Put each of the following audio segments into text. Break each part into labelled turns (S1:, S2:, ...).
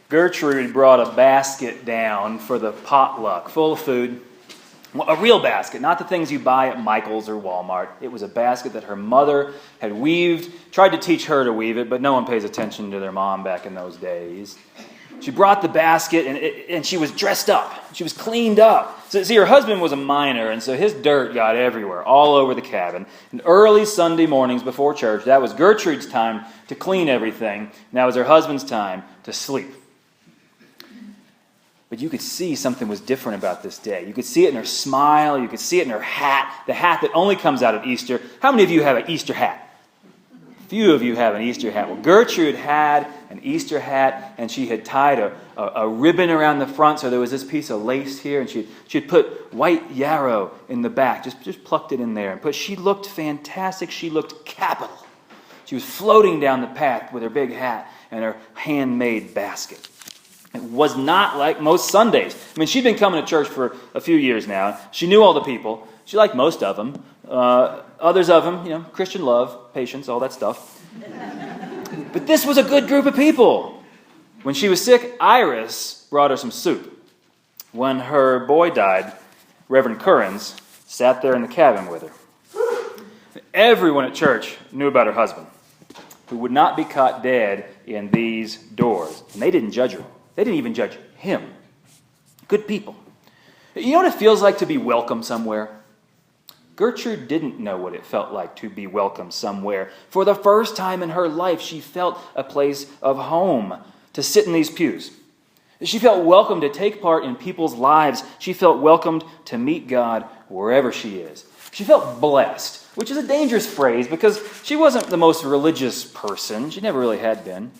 S1: Gertrude brought a basket down for the potluck, full of food. A real basket, not the things you buy at Michael's or Walmart. It was a basket that her mother had weaved, tried to teach her to weave it, but no one pays attention to their mom back in those days. She brought the basket, and she was dressed up. She was cleaned up. So, see, her husband was a miner, and so his dirt got everywhere, all over the cabin. And early Sunday mornings before church, that was Gertrude's time to clean everything, and that was her husband's time to sleep. But you could see something was different about this day. You could see it in her smile. You could see it in her hat, the hat that only comes out at Easter. How many of you have an Easter hat? Few of you have an Easter hat. Well, Gertrude had an Easter hat, and she had tied a ribbon around the front, so there was this piece of lace here, and she had put white yarrow in the back, just plucked it in there. But she looked fantastic. She looked capital. She was floating down the path with her big hat and her handmade basket. It was not like most Sundays. I mean, she'd been coming to church for a few years now. She knew all the people. She liked most of them. Others of them, Christian love, patience, all that stuff. But this was a good group of people. When she was sick, Iris brought her some soup. When her boy died, Reverend Currens sat there in the cabin with her. Everyone at church knew about her husband, who would not be caught dead in these doors. And they didn't judge her. They didn't even judge him. Good people. You know what it feels like to be welcome somewhere? Gertrude didn't know what it felt like to be welcome somewhere. For the first time in her life, she felt a place of home to sit in these pews. She felt welcome to take part in people's lives. She felt welcomed to meet God wherever she is. She felt blessed, which is a dangerous phrase because she wasn't the most religious person. She never really had been.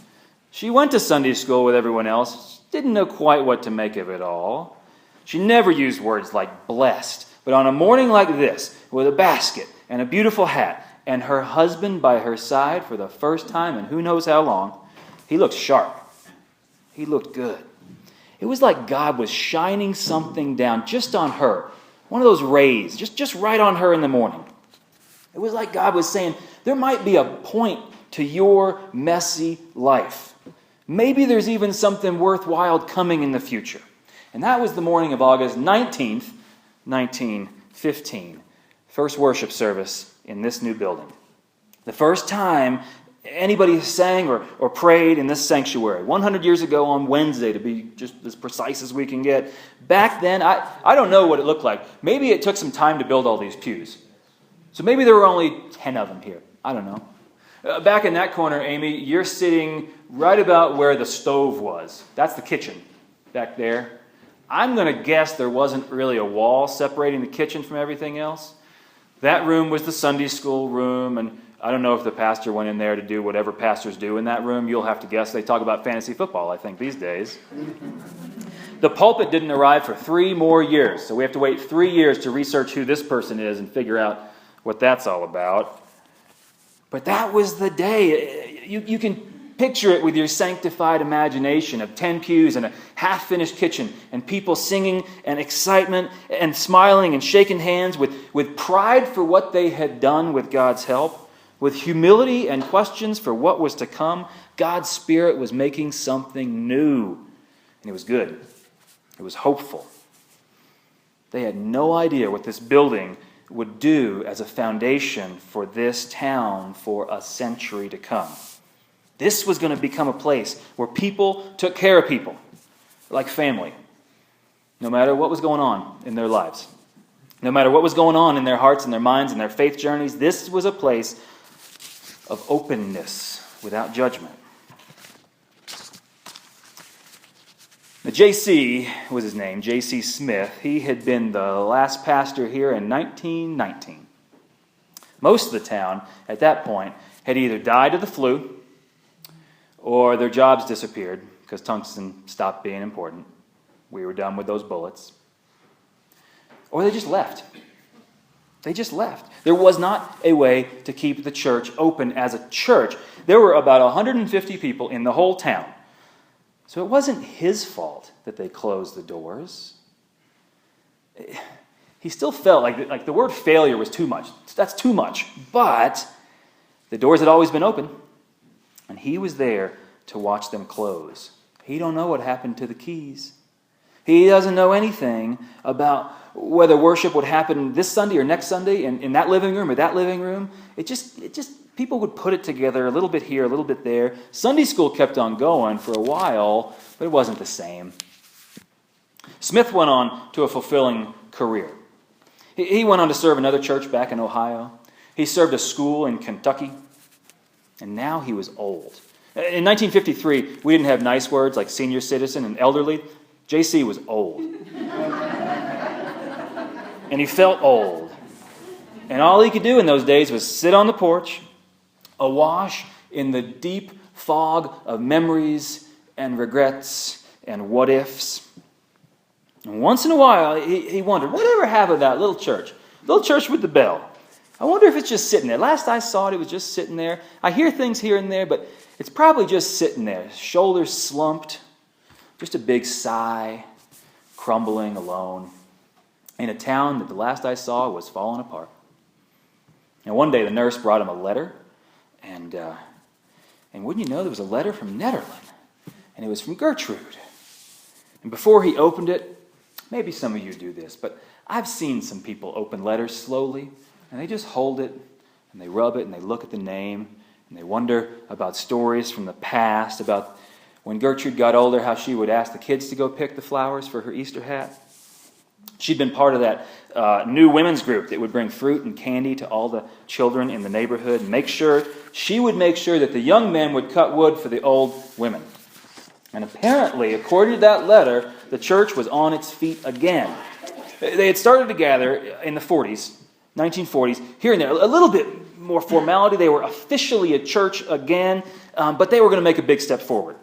S1: She went to Sunday school with everyone else, didn't know quite what to make of it all. She never used words like blessed. But on a morning like this, with a basket and a beautiful hat, and her husband by her side for the first time in who knows how long, he looked sharp. He looked good. It was like God was shining something down just on her. One of those rays, just right on her in the morning. It was like God was saying, there might be a point to your messy life. Maybe there's even something worthwhile coming in the future. And that was the morning of August 19th, 1915. First worship service in this new building. The first time anybody sang or prayed in this sanctuary. 100 years ago on Wednesday, to be just as precise as we can get. Back then, I don't know what it looked like. Maybe it took some time to build all these pews. So maybe there were only 10 of them here. I don't know. Back in that corner, Amy, you're sitting right about where the stove was. That's the kitchen back there. I'm going to guess there wasn't really a wall separating the kitchen from everything else. That room was the Sunday school room, and I don't know if the pastor went in there to do whatever pastors do in that room. You'll have to guess. They talk about fantasy football, I think, these days. The pulpit didn't arrive for 3 more years, so we have to wait 3 years to research who this person is and figure out what that's all about. But that was the day. You can picture it with your sanctified imagination of 10 pews and a half-finished kitchen and people singing and excitement and smiling and shaking hands with pride for what they had done with God's help, with humility and questions for what was to come. God's Spirit was making something new. And it was good. It was hopeful. They had no idea what this building would do as a foundation for this town for a century to come. This was going to become a place where people took care of people, like family, no matter what was going on in their lives. No matter what was going on in their hearts and their minds and their faith journeys, this was a place of openness without judgment. Now, J.C. was his name, J.C. Smith. He had been the last pastor here in 1919. Most of the town at that point had either died of the flu or their jobs disappeared because tungsten stopped being important. We were done with those bullets. Or they just left. They just left. There was not a way to keep the church open as a church. There were about 150 people in the whole town. So it wasn't his fault that they closed the doors. He still felt like the word failure was too much. That's too much. But the doors had always been open, and he was there to watch them close. he don't know what happened to the keys. He doesn't know anything about whether worship would happen this Sunday or next Sunday in that living room or that living room. It just people would put it together a little bit here, a little bit there. Sunday school kept on going for a while, but it wasn't the same. Smith went on to a fulfilling career. He went on to serve another church back in Ohio. He served a school in Kentucky. And now he was old. In 1953, we didn't have nice words like senior citizen and elderly. J.C. was old. And he felt old. And all he could do in those days was sit on the porch, awash in the deep fog of memories and regrets and what-ifs. And once in a while, he wondered, whatever happened to that little church with the bell? I wonder if it's just sitting there. Last I saw it, it was just sitting there. I hear things here and there, but it's probably just sitting there, shoulders slumped, just a big sigh, crumbling alone, in a town that the last I saw was falling apart. And one day the nurse brought him a letter, and wouldn't you know, there was a letter from Nederland, and it was from Gertrude. And before he opened it, maybe some of you do this, but I've seen some people open letters slowly, and they just hold it, and they rub it, and they look at the name, and they wonder about stories from the past, about when Gertrude got older, how she would ask the kids to go pick the flowers for her Easter hat. She'd been part of that new women's group that would bring fruit and candy to all the children in the neighborhood and she would make sure that the young men would cut wood for the old women. And apparently, according to that letter, the church was on its feet again. They had started to gather in the 1940s, here and there, a little bit more formality. They were officially a church again, but they were going to make a big step forward.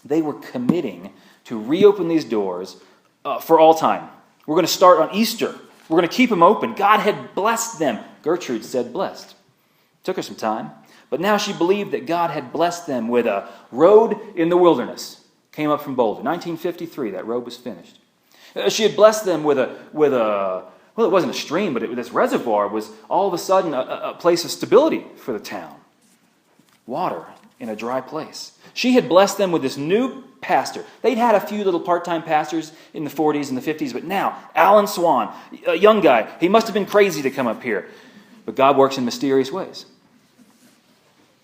S1: They were committing to reopen these doors for all time. We're going to start on Easter. We're going to keep them open. God had blessed them. Gertrude said blessed. Took her some time. But now she believed that God had blessed them with a road in the wilderness. Came up from Boulder. 1953, that road was finished. She had blessed them with a well, it wasn't a stream, but this reservoir was all of a sudden a place of stability for the town. Water in a dry place. She had blessed them with this new pastor. They'd had a few little part-time pastors in the 40s and the 50s, but now, Alan Swan, a young guy, he must have been crazy to come up here. But God works in mysterious ways.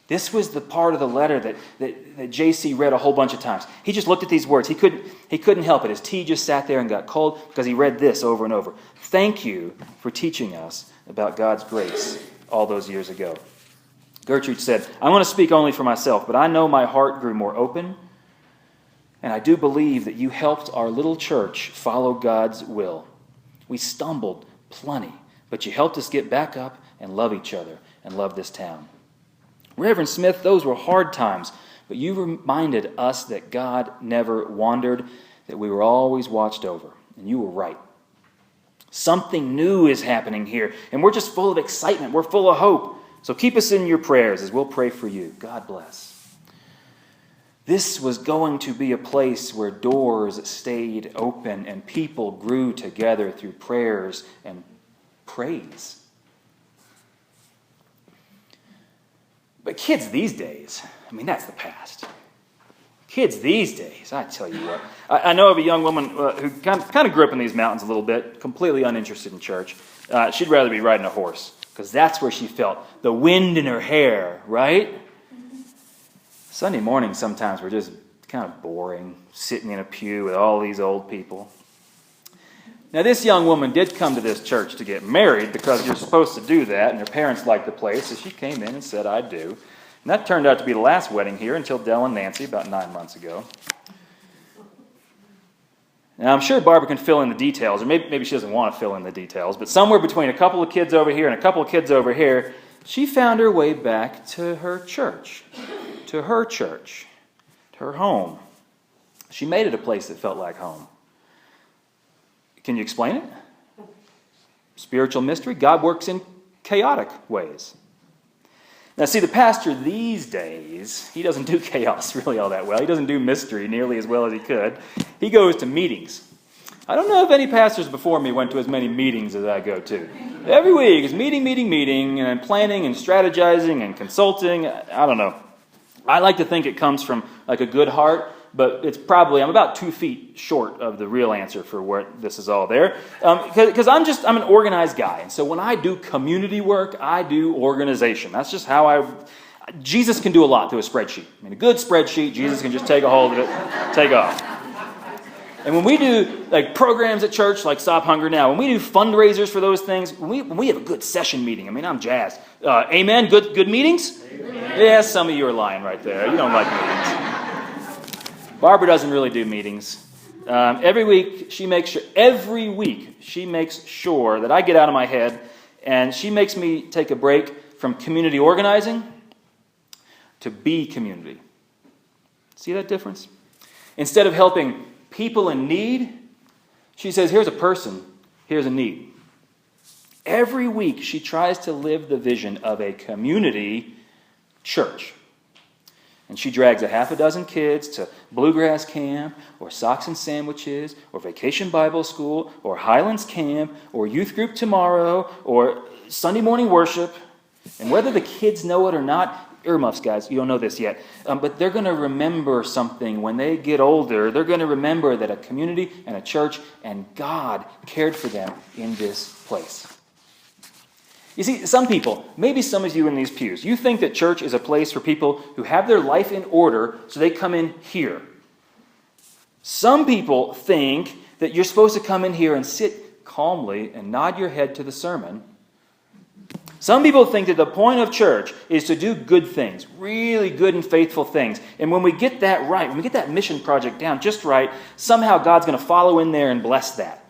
S1: This was the part of the letter that J.C. read a whole bunch of times. He just looked at these words. He couldn't help it. His tea just sat there and got cold because he read this over and over. Thank you for teaching us about God's grace all those years ago. Gertrude said, I want to speak only for myself, but I know my heart grew more open, and I do believe that you helped our little church follow God's will. We stumbled plenty, but you helped us get back up and love each other and love this town. Reverend Smith, those were hard times, but you reminded us that God never wandered, that we were always watched over, and you were right. Something new is happening here, and we're just full of excitement. We're full of hope. So keep us in your prayers as we'll pray for you. God bless. This was going to be a place where doors stayed open and people grew together through prayers and praise. But kids these days, that's the past. Kids these days, I tell you what. I know of a young woman who kind of grew up in these mountains a little bit, completely uninterested in church. She'd rather be riding a horse, because that's where she felt the wind in her hair, right? Sunday mornings sometimes were just kind of boring, sitting in a pew with all these old people. Now, this young woman did come to this church to get married because you're supposed to do that, and her parents liked the place, so she came in and said, I do. And that turned out to be the last wedding here until Dell and Nancy about 9 months ago. Now, I'm sure Barbara can fill in the details, or maybe she doesn't want to fill in the details, but somewhere between a couple of kids over here and a couple of kids over here, she found her way back to her church, to her home. She made it a place that felt like home. Can you explain it? Spiritual mystery. God works in chaotic ways. Now, see, the pastor these days, he doesn't do chaos really all that well. He doesn't do mystery nearly as well as he could. He goes to meetings. I don't know if any pastors before me went to as many meetings as I go to. Every week is meeting, and planning and strategizing and consulting. I don't know. I like to think it comes from like a good heart, but it's probably, I'm about 2 feet short of the real answer for where this is all there. Because I'm an organized guy. And so when I do community work, I do organization. That's just how Jesus can do a lot through a spreadsheet. I mean, a good spreadsheet, Jesus can just take a hold of it, take off. And when we do like programs at church, like Stop Hunger Now, when we do fundraisers for those things, when we have a good session meeting, I mean, I'm jazzed. Amen? Good meetings? Amen. Yeah, some of you are lying right there. You don't like meetings. Barbara doesn't really do meetings. Every week she makes sure that I get out of my head, and she makes me take a break from community organizing to be community. See that difference? Instead of helping people in need, she says, here's a person, here's a need. Every week she tries to live the vision of a community church. And she drags a half a dozen kids to Bluegrass Camp, or Socks and Sandwiches, or Vacation Bible School, or Highlands Camp, or Youth Group Tomorrow, or Sunday morning worship. And whether the kids know it or not, earmuffs, guys, you don't know this yet, but they're going to remember something when they get older. They're going to remember that a community and a church and God cared for them in this place. You see, some people, maybe some of you in these pews, you think that church is a place for people who have their life in order, so they come in here. Some people think that you're supposed to come in here and sit calmly and nod your head to the sermon. Some people think that the point of church is to do good things, really good and faithful things. And when we get that right, when we get that mission project down just right, somehow God's going to follow in there and bless that.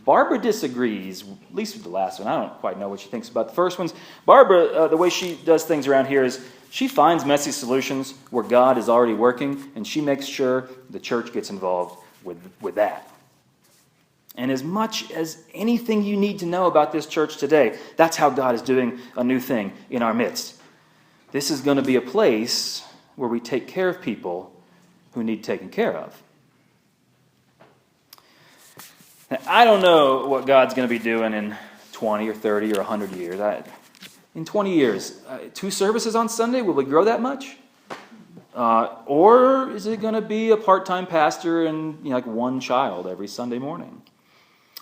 S1: Barbara disagrees, at least with the last one. I don't quite know what she thinks about the first ones. Barbara, the way she does things around here is she finds messy solutions where God is already working, and she makes sure the church gets involved with that. And as much as anything you need to know about this church today, that's how God is doing a new thing in our midst. This is going to be a place where we take care of people who need taken care of. Now, I don't know what God's going to be doing in 20 or 30 or 100 years. In 20 years, 2 services on Sunday, will we grow that much? Or is it going to be a part-time pastor and like 1 child every Sunday morning?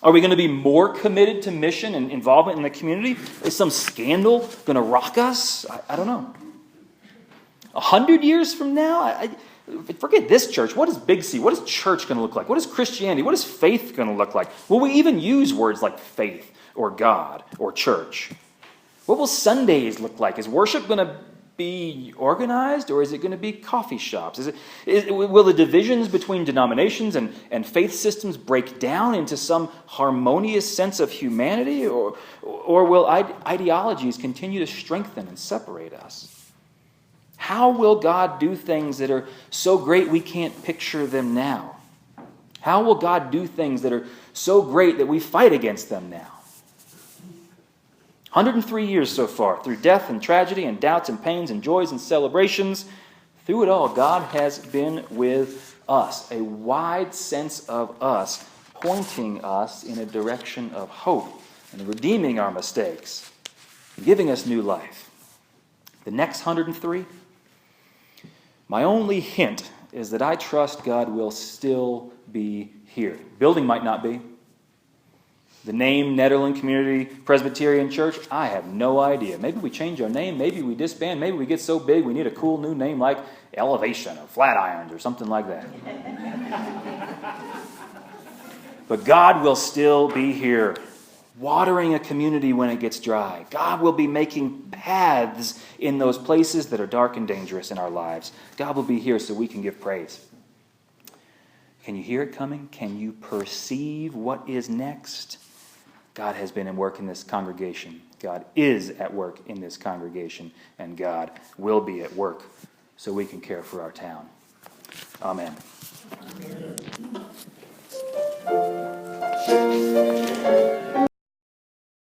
S1: Are we going to be more committed to mission and involvement in the community? Is some scandal going to rock us? I don't know. 100 years from now? Forget this church. What is Big C? What is church going to look like? What is Christianity? What is faith going to look like? Will we even use words like faith or God or church? What will Sundays look like? Is worship going to be organized, or is it going to be coffee shops? Will the divisions between denominations and faith systems break down into some harmonious sense of humanity, or will ideologies continue to strengthen and separate us? How will God do things that are so great we can't picture them now? How will God do things that are so great that we fight against them now? 103 years so far, through death and tragedy and doubts and pains and joys and celebrations. Through it all, God has been with us, a wide sense of us, pointing us in a direction of hope and redeeming our mistakes, giving us new life. The next 103, my only hint is that I trust God will still be here. Building might not be. The name Nederland Community Presbyterian Church, I have no idea. Maybe we change our name. Maybe we disband. Maybe we get so big we need a cool new name like Elevation or Flatirons or something like that. But God will still be here, watering a community when it gets dry. God will be making paths in those places that are dark and dangerous in our lives. God will be here so we can give praise. Can you hear it coming? Can you perceive what is next? God has been at work in this congregation. God is at work in this congregation. And God will be at work so we can care for our town. Amen.